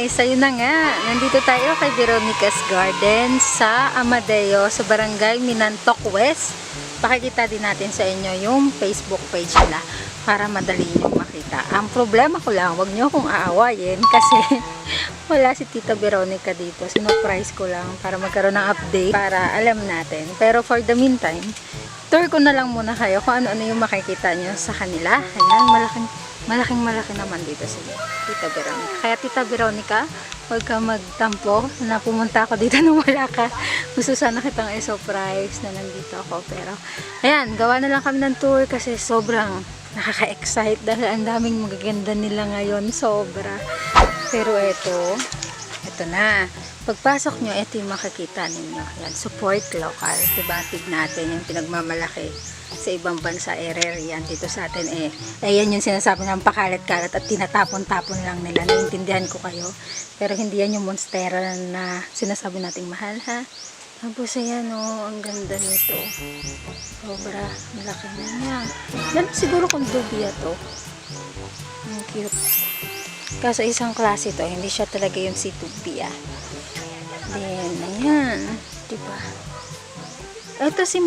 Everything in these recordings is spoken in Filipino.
guys, ayun na nga. Nandito tayo kay Veronica's Garden sa Amadeo, sa Barangay Minantoc West. Pakikita din natin sa inyo yung Facebook page nila para madali nyo makita. Ang problema ko lang, wag nyo akong aawayin kasi wala si Tita Veronica dito. Sinurprise ko lang para magkaroon ng update para alam natin. Pero for the meantime, tour ko na lang muna kayo kung ano-ano yung makikita nyo sa kanila. Ayan, malaking-malaki naman dito si Tita Veronica. Kaya Tita Veronica, huwag ka magtampo na pumunta ako dito nung wala ka. Gusto sana kitang i-surprise na nandito ako. Pero, ayan, gawa na lang kami ng tour kasi sobrang nakaka-excite dahil ang daming magaganda nila ngayon. Sobra. Pero ito na. Pagpasok nyo, ito yung makikita ninyo. Yan, support local. Diba? Natin yung pinagmamalaki sa ibang bansa, yan dito sa atin ayan yung sinasabi ng pakalat-kalat at tinatapon-tapon lang nila. Naiintindihan ko kayo, pero hindi yan yung monstera na sinasabi nating mahal, ha? Tapos ayan, ang ganda nito, sobra malaki na yan. Lalo siguro kung dubia to, ang cute. Kaso isang klase to, hindi siya talaga yung si dubia. Then ayan, diba? Ito si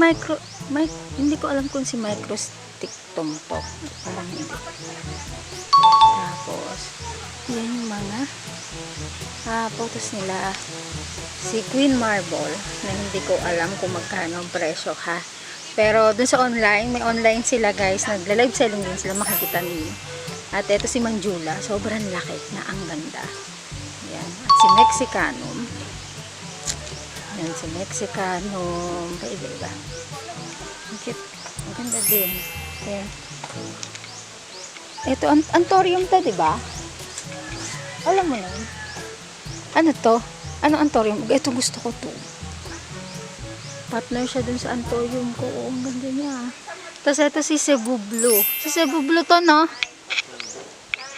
hindi ko alam kung si microstictum to. Parang hindi. Tapos, yan yung mga photos nila. Si Queen Marble, na hindi ko alam kung magkano ang presyo, ha. Pero dun sa online, may online sila guys. Nagla-live selling din sila, makikita niyo. At ito si Manjula, sobrang laki na ang ganda. Yan. At si Mexicanum. Yan si Mexicanum. Iba-iba. Ang ganda din. Ayan. Ito, antorium to, diba? Alam mo na yun. Ano to? Ano antorium? Ito gusto ko to. Partner siya dun sa antorium ko. Ang ganda niya. Tapos ito si Cebu Blue. Si Cebu Blue to, no?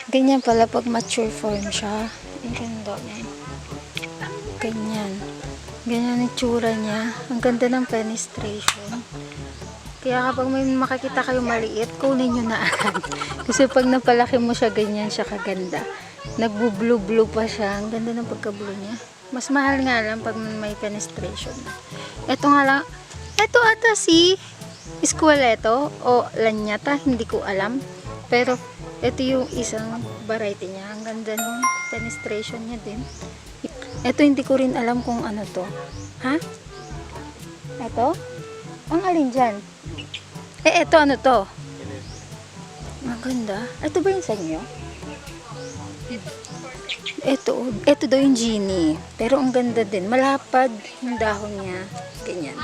Ganyan pala pag mature form siya. Ang ganda. Ganyan. Ganyan ang tsura niya. Ang ganda ng penetration. Kaya kapag may makikita kayo maliit, kunin nyo na agad. Kasi pag napalaki mo siya, ganyan siya kaganda. Nagbu-blue-blue pa siya. Ang ganda ng pagka-blue niya. Mas mahal nga lang pag may penetration. Ito nga lang. Ito ata si Esqueleto o Lanyata. Hindi ko alam. Pero ito yung isang variety niya. Ang ganda ng penetration niya din. Ito hindi ko rin alam kung ano to. Ha? Ito? Ang alin dyan? Ito ano to? Maganda. Ito ba yung sa inyo? Ito daw yung genie. Pero ang ganda din. Malapad yung dahon niya. Ganyan.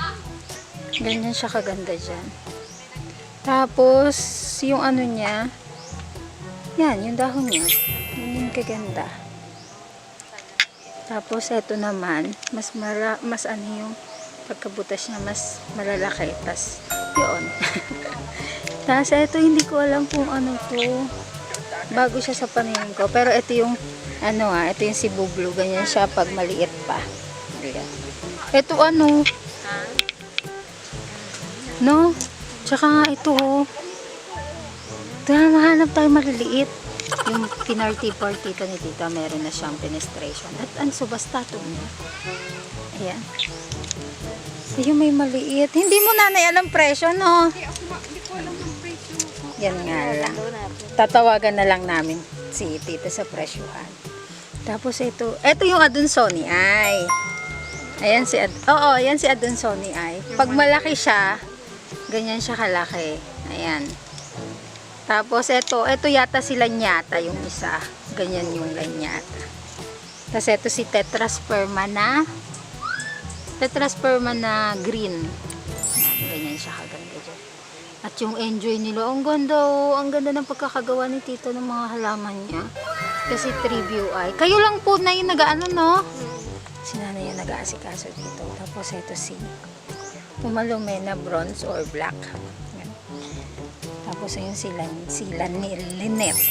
Ganyan siya kaganda dyan. Tapos, yung ano niya, yan, yung dahon niya. Yan yung kaganda. Tapos, ito naman, mas ano yung pagkabutas niya, mas malalaki. Tapos, yun. Tapos, ito, hindi ko alam kung ano to. Bago siya sa paningin ko. Pero, ito yung, ito yung Cebu Blue. Ganyan siya pag maliit pa. Ayan. Ito, no? Tsaka nga, ito, mahanap tayo maliliit. Yung pinarty-party ni Tita, meron na siyang penetration. At ang subastato niya. Ayan. Yung may maliit. Hindi mo nanay alam presyo, no? Hindi ko alam ang presyo. Yan nga lang. Tatawagan na lang namin si Tita sa presyuhan. Tapos ito yung Adansonii ay. Ayan ayan si Adansonii ay. Pag malaki siya, ganyan siya kalaki. Ayan. Tapos ito yata si Lanyata yung isa. Ganyan yung Lanyata. Tapos ito si Tetrasperma na green. Ganyan siya kaganda dyan. At yung enjoy nila, ang ganda ng pagkakagawa ni Tito ng mga halaman niya. Kasi triview ay. Kayo lang po na yung nag-ano, no? Si nanay yung nag-aasikaso dito. Tapos ito si Pumalumena bronze or black. Yan. Tapos ayun sila ni Lynette.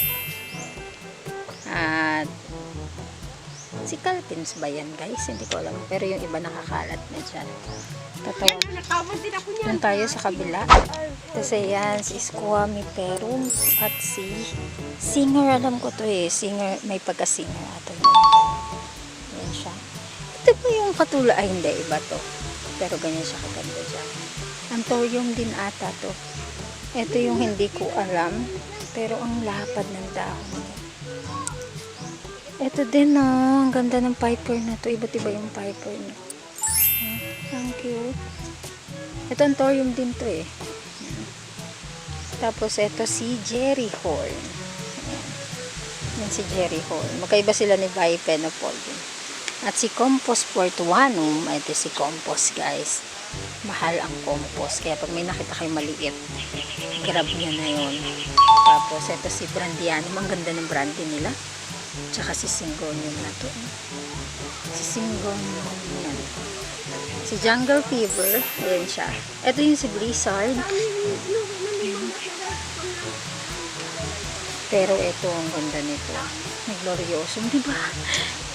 At si Calpins ba yan, guys? Hindi ko alam. Pero yung iba nakakalat na dyan. Doon tayo sa kabila. Kasi yan, si Squamiperum at si Singer, alam ko to Singer, may pagka-singer ato. Ito ba yung katula? Ay, hindi. Iba to. Pero ganyan siya kaganda dyan. Anthurium din ata to. Ito yung hindi ko alam. Pero ang lapad ng dahon niya. Ito din, oh. Ang ganda ng piper na to. Iba't iba yung piper na. Ang cute. Ito Anthurium din to eh. Tapos ito si Jerry Horn. Ayan. Yan si Jerry Horn. Magkaiba sila ni Bipenopol din. At si Compost Portuanum. Ito si Compost, guys. Mahal ang compost. Kaya pag may nakita kayo maliit, grab niya na yun. Tapos ito si Brandianum. Ang ganda ng brandy nila. Tsaka si Syngonium na to. Si Syngonium. Yan. Si Jungle Fever. Ayan siya. Ito yung si Blizzard. Pero ito, ang ganda nito. Ni Gloriosum, di ba?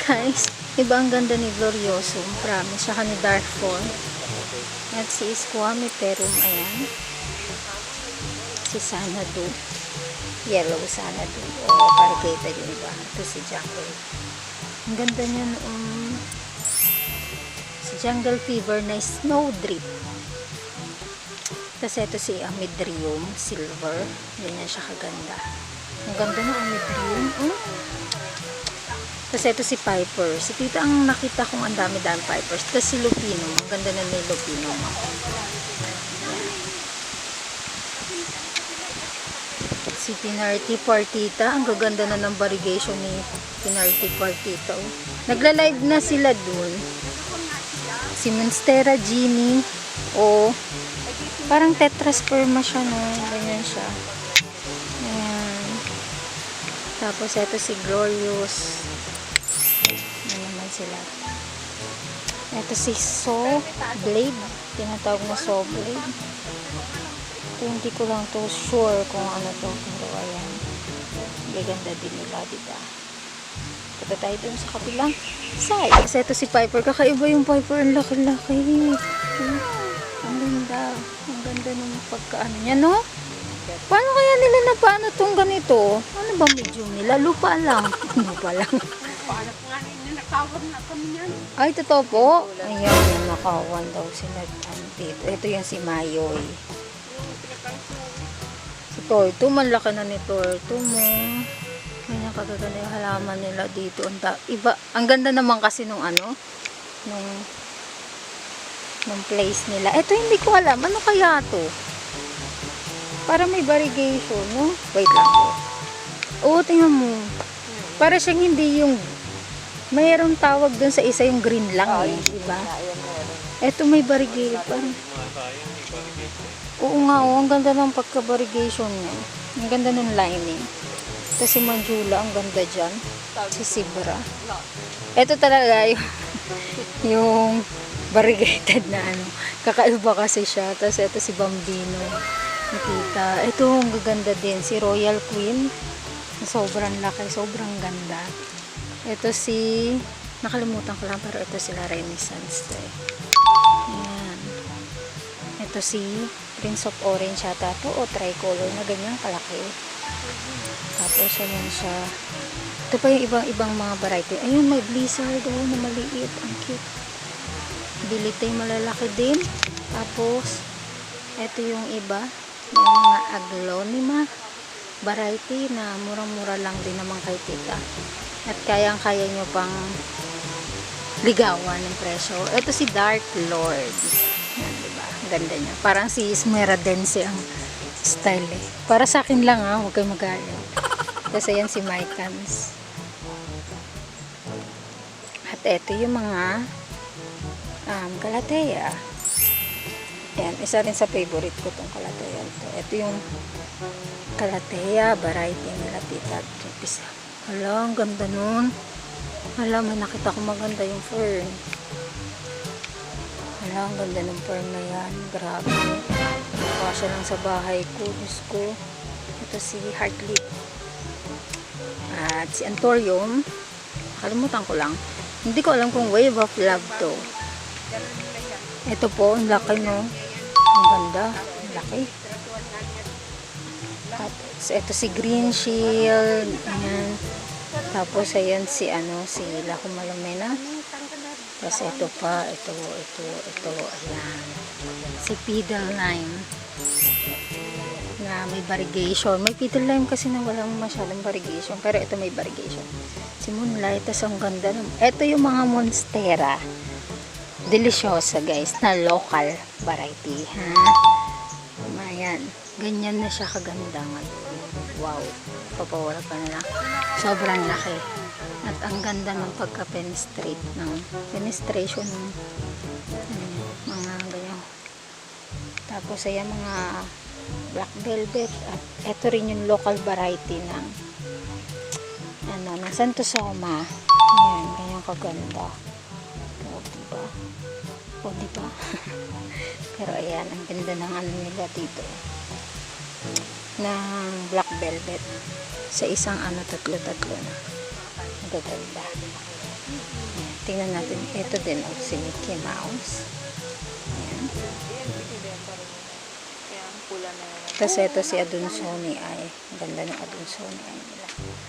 Guys, iba ang ganda ni Gloriosum. Promise. Saka ni Dark Fawn. At si Squamiterum, ayan. Si Xanadu. Yellow Xanadu. O, variegated yung iba. Ito si Jungle. Ang ganda niya noong si Jungle Fever na Snowdrip. Tapos ito si Amydrium Silver. Ganyan siya kaganda. Ang ganda ng Amydrium. Tapos ito si Piper. Si Tita ang nakita kong ang dami-dami Pipers. Tapos si Lupinum. Ang ganda na may Lupinum. Si Pinarty Partita. Ang gaganda na ng variegation ni Pinarty Partita. Oh. Nagla-live na sila dun. Si Monstera Genie. O parang tetrasperma siya, no? Ganyan siya. Ayan. Tapos ito si Glorious. Ano naman sila. Ito si Saw Blade. Tinatawag na Saw Blade. Ito hindi ko lang to sure kung ano to. Pero ayan. Gaganda din nila, diba? Punta tayo dun sa kapilang side. Kasi ito si Piper. Kakaiba yung Piper. Ang laki-laki. Ang ganda. Ang ganda ng pagkaano niya, no? Paano kaya nila na paano tong ganito? Ano ba medium nila? Lupa lang. Lupa lang. Paano po nga ninyo nakawan na kami yan? Ay, totoo po. Ayan, yan, nakawan daw sila dito. Ito yung si Mayoy. Si Torto, manlaki na ni Torto mo. Ganyan kagaganda yung halaman nila dito. Iba, ang ganda naman kasi nung ano, nung place nila. Ito hindi ko alam. Ano kaya to? Para may variegation, no? Wait lang po. Oo, tingnan mo. Para siyang hindi yung mayroong tawag dun sa isa yung green lang eh, di ba? Ito may variegation. Oo nga, oh, ang ganda ng pagka-variegation niya. Ang ganda ng lining. Ito si Manjula, ang ganda dyan. Si Sibra. Ito talaga yung variegated na ano. Kakaiba kasi siya. Tapos ito si Bambino. Nakita. Ito ang gaganda din. Si Royal Queen. Sobrang laki. Sobrang ganda. Ito si nakalimutan ko lang pero ito sila Renaissance. Ayan. Ito si Prince of Orange yata to o tricolor na ganyan kalaki. Tapos ayan siya. Ito pa yung ibang mga variety. Ayun, may Blizzard oh, na maliit. Ang cute. Bilitay malalaki din. Tapos ito yung iba. Yung mga Aglonema variety na murang-mura lang din naman kay Tita. At kayang-kaya nyo pang ligawan ng presyo. Ito si Dark Lord. Yan, diba? Ganda niya. Parang si Esmeraldense ang style eh. Para sa akin lang ha, huwag kayo magalit. Kasi yan si Mycans. At ito yung mga Calathea. Yan, isa rin sa favorite ko tong Calathea. Ito yung Calathea variety nila Tita. Hala, ang ganda nun. Hala, may nakita ko maganda yung fern. Hala, ang ganda ng fern na yan. Grabe. Kasya lang sa bahay ko. Diyos ko. Ito si Heartleaf. At si Anthurium. Kalimutan ko lang. Hindi ko alam kung Wave of Love to. Ito po, ang laki no. Ang ganda. Ang laki. At ito si Green Shield. Ayan. Tapos ayan si La Kumalumena. Tapos ito pa, ito, ayan. Si Pedal Lime na may variegation. May Pedal Lime kasi na walang masyadong variegation. Pero ito may variegation. Si Moonlight, tapos ang ganda. Ito yung mga Monstera. Deliciosa guys, na local variety. Ha? Ayan. Ganyan na siya kaganda ngayon. Wow. Papawala pa na lang. Sobrang laki. At ang ganda ng pagka-penetrate ng penetration ng mga ganyan. Tapos ayan mga black velvet. At ito rin yung local variety ng ng Santosoma. Ayan, ganyan kaganda. O, diba? O, diba? Pero ayan, ang ganda ng nila dito. Ng black velvet. Sa isang tatlo-tatlo na. Magaganda. Ayan, tingnan natin. Ito din, si Mickey Mouse. Ayan. Tapos ito si Adunsoni ay. Ang ganda ng Adunsoni ay nila.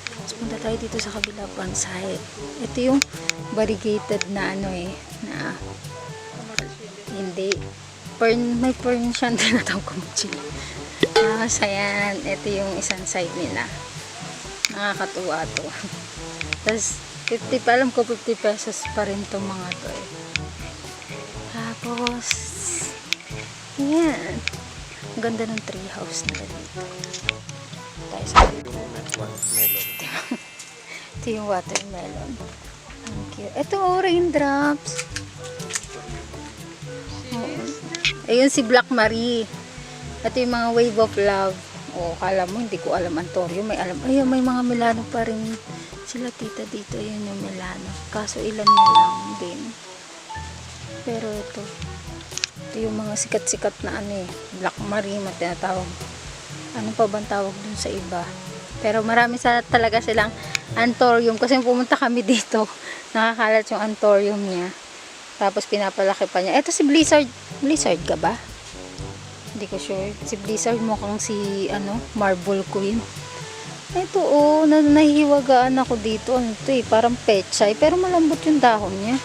Tapos punta tayo dito sa kabila pang side. Ito yung variegated na na hindi. May fern siya tinatawag ko mochila. Tapos ayan, ito yung isang side nila. Nakakatuwa to. Tapos 50 pa, alam ko 50 pesos pa rin itong mga to eh. Tapos ayan. Ang ganda ng tree house nila dito. Tayo sa ito yung watermelon. Ang cute. Ito raindrops. Ayun si Black Marie. Ito yung mga Wave of Love. O, kala mo, hindi ko alam Antorio. May alam. Ayun, may mga Milano pa rin sila tita dito. Ayun yung Milano. Kaso ilan na lang din. Pero ito yung mga sikat-sikat na Black Marie, matinatawag. Ano pa bang tawag dun sa iba? Pero marami talaga silang Antorium. Kasi pumunta kami dito, nakakalat yung Antorium niya. Tapos pinapalaki pa niya. Ito si Blizzard. Blizzard ka ba? Hindi ko sure. Si Blizzard mukhang si Marble Queen. Ito nahihiwagaan ako dito. Parang pechay. Pero malambot yung dahon niya.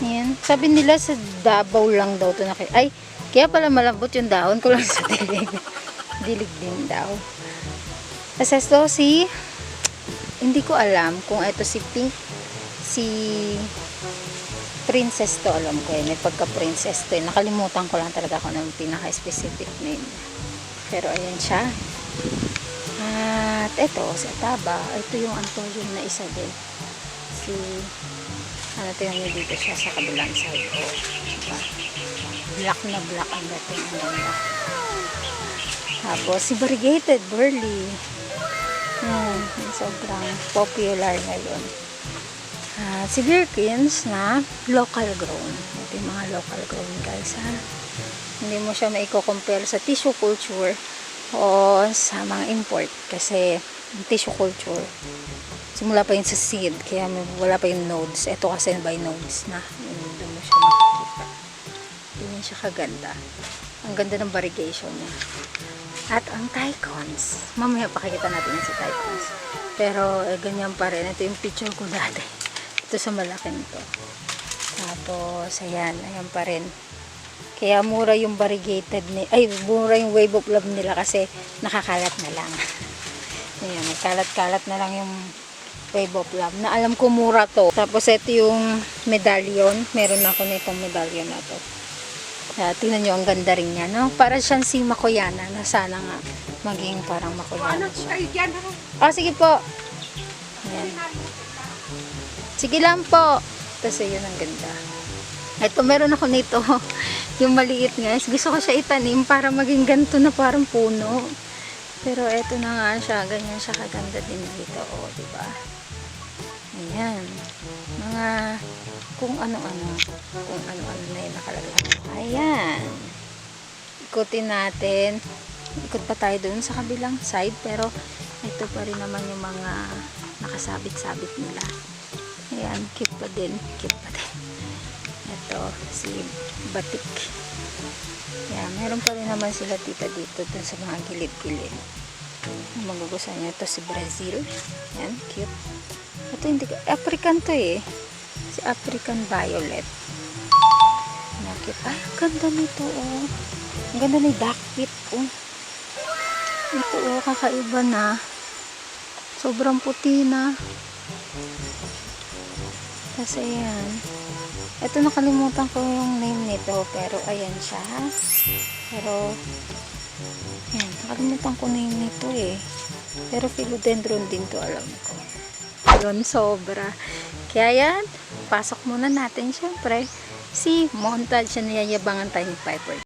Ayan. Sabi nila sa Davao lang daw ito ay, kaya pala malambot yung dahon ko lang sa dilig. Dilig din daw. Kasi ito hindi ko alam kung ito si Pink, si Princess to, alam ko may pagka-princess to. Nakalimutan ko lang talaga kung ng pinaka-specific name. Pero ayan siya. At ito, si Ataba, ito yung Antorium na isa din. Tingnan nyo dito siya sa kabilang side. Diba? Black na black ang dating. Ang ganda. Tapos, si Variegated Burley. Sobrang popular ngayon. Si Birkins na local grown. Ito yung mga local grown guys. Hindi mo siya maiko-compare sa tissue culture o sa mga import. Kasi, yung tissue culture, simula pa yun sa seed, kaya wala pa yung nodes. Ito kasi by nodes na. Doon mo siya makikita. Doon siya kaganda. Ang ganda ng variegation niya. At ang Tycons. Mamaya pakikita natin yung sa Tycons. Pero ganyan pa rin. Ito yung picture ko dati. Ito sa malaking to. Tapos, ayan pa rin. Kaya mura yung variegated mura yung Wave of Love nila kasi nakakalat na lang. Ayan, kalat-kalat na lang yung Wave of Love. Na alam ko mura to. Tapos ito yung medallion. Meron ako nitong medallion na to. Tingnan nyo, ang ganda rin niya, no? Para siyang si Makoyana na sana nga maging parang Makoyana siya. Sige po. Ayan. Sige lang po. Tapos yun, ang ganda. Ito, meron ako nito. Yung maliit guys. Gusto ko siya itanim para maging ganito na parang puno. Pero eto na nga siya. Ganyan siya kaganda din dito. O, diba? Ayan. Mga kung ano-ano na yung nakalagay. Ayan. Ikutin natin. Ikot pa tayo dun sa kabilang side. Pero ito pa rin naman yung mga nakasabit-sabit nila. Ayan. Cute pa din. Cute pa din. Ito. Si Batik. Ayan. Meron pa rin naman sila tita dito dun sa mga gilid-gilid. Magugustuhan nyo. Ito si Brazil. Ayan. Cute. to? Hindi ko, African to eh. Si African Violet. Nakit. Ay, ang ganda nito oh. Ang ganda ni duckweed oh. Ito oh, kakaiba na. Sobrang puti na. Tapos ayan. Ito nakalimutan ko yung name nito. Pero ayan siya. Pero ayan, nakalimutan ko name nito eh. Pero philodendron din to, alam ko. Yun, sobra. Kaya yan, pasok muna natin syempre si montage na yayabangan tayo ni Piper